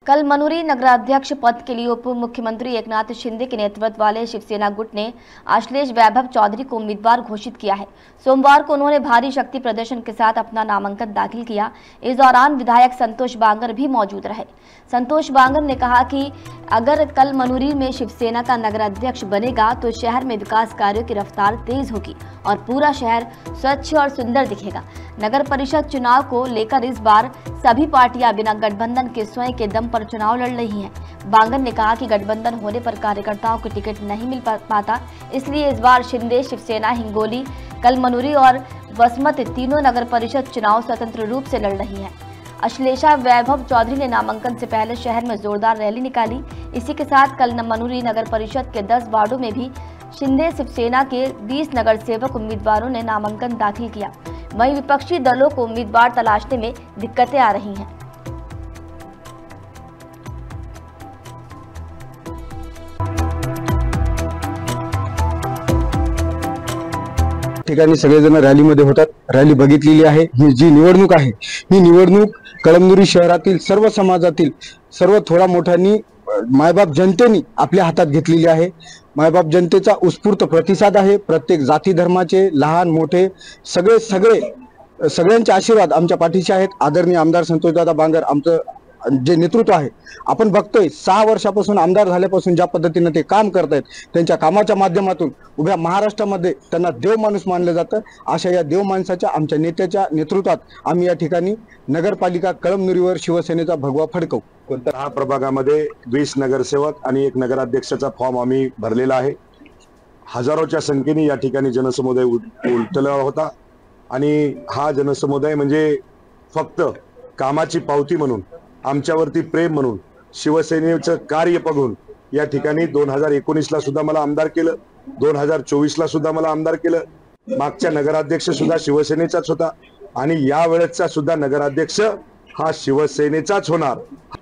कल मनूरी नगराध्यक्ष पद के लिए उप मुख्यमंत्री एकनाथ शिंदे के नेतृत्व वाले शिवसेना गुट ने अश्लेष वैभव चौधरी को उम्मीदवार घोषित किया है। सोमवार को उन्होंने भारी शक्ति प्रदर्शन के साथ अपना नामांकन दाखिल किया। इस दौरान विधायक संतोष बांगर भी मौजूद रहे। संतोष बांगर ने कहा कि अगर कल मनूरी में शिवसेना का नगराध्यक्ष बनेगा तो शहर में विकास कार्यों की रफ्तार तेज होगी और पूरा शहर स्वच्छ और सुंदर दिखेगा। नगर परिषद चुनाव को लेकर इस बार सभी पार्टियां बिना गठबंधन के स्वयं के दम पर चुनाव लड़ रही हैं। बांगर ने कहा कि गठबंधन होने पर कार्यकर्ताओं को टिकट नहीं मिल पाता, इसलिए इस बार शिंदे, शिवसेना, हिंगोली, कल मनूरी और वसमत तीनों नगर परिषद चुनाव स्वतंत्र रूप से लड़ रही हैं। अश्लेषा वैभव चौधरी ने नामांकन से पहले शहर में जोरदार रैली निकाली। इसी के साथ कल मनूरी नगर परिषद के 10 वार्डों में भी शिंदे, शिवसेना के 20 नगर सेवक उम्मीदवारों ने नामांकन दाखिल किया। वहीं विपक्षी दलों को उम्मीदवार तलाशने में दिक्कतें आ रही हैं। ठिकाणी सगळेजण रॅलीमध्ये होतात। रॅली बघितलेली आहे। ही जी निवडणूक आहे, ही निवडणूक कळमनुरी शहरातील सर्व समाजातील सर्व थोडा मोठ्यांनी मायबाप जनतेने आपल्या हातात घेतलेली आहे। मायबाप जनतेचा उत्स्फूर्त प्रतिसाद आहे। प्रत्येक जाती धर्माचे लहान मोठे सगळ्यांचे आशीर्वाद आमच्या पाठीशी आहेत। आदरणीय आमदार संतोषदादा बांगर आमचं जे नेतृत्व आहे, आपण बघतोय 6 वर्षापासून आमदार झाल्यापासून ज्या पद्धतीने ते काम करतायत, त्यांच्या कामाच्या माध्यमातून उभ्या महाराष्ट्रामध्ये त्यांना देव माणूस मानलं जातं। अशा या देव माणसाच्या आमच्या नेत्याच्या नेतृत्वात आम्ही या ठिकाणी नगरपालिका कळमनुरीवर शिवसेनेचा भगवा फडकवू। हा प्रभागामध्ये 20 नगरसेवक आणि 1 नगराध्यक्षाचा फॉर्म आम्ही भरलेला आहे। हजारोच्या संख्येने या ठिकाणी जनसमुदाय उलटला होता आणि हा जनसमुदाय म्हणजे फक्त कामाची पावती म्हणून, आमच्यावरती प्रेम म्हणून, शिवसेनेचं कार्य बघून या ठिकाणी 2019 ला सुद्धा मला आमदार केलं, 2024 ला सुद्धा मला आमदार केलं। मागच्या नगराध्यक्ष सुद्धा शिवसेनेचाच होता आणि या वेळेचा सुद्धा नगराध्यक्ष हा शिवसेनेचाच होणार।